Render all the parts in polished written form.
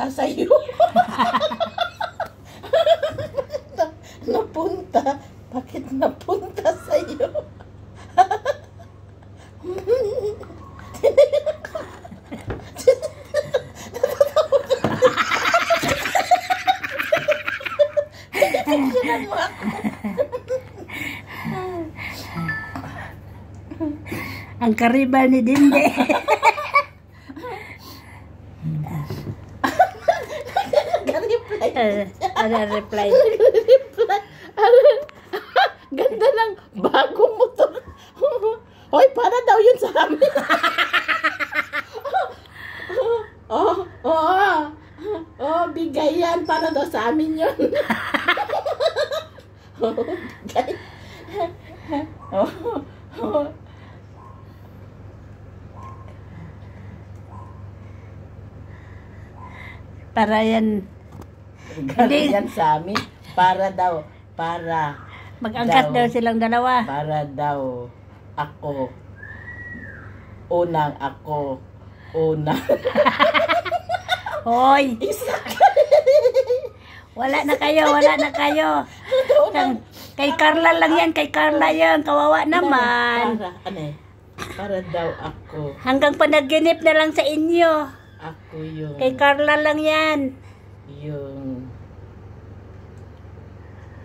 napunta sa'yo. Napunta? Bakit napunta sa'yo? Mo ako. Ang karibal ni Dinde. Reply. Ganda ng bagong motor. Hoy, para daw yun sa amin. Bigay yan. Para daw sa amin yun. Bigay. Para yan. Galing yan sa amin. Para daw. Para. Mag-angkat daw silang dalawa. Para daw. Ako. Unang ako. Unang. Hoy. Isa. Wala na kayo. Kay Carla lang yan. Kay Carla yan. Kawawa naman. Para daw ako. Hanggang panaginip na lang sa inyo. Ako yung... Kay Carla lang yan. Yung...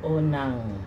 unang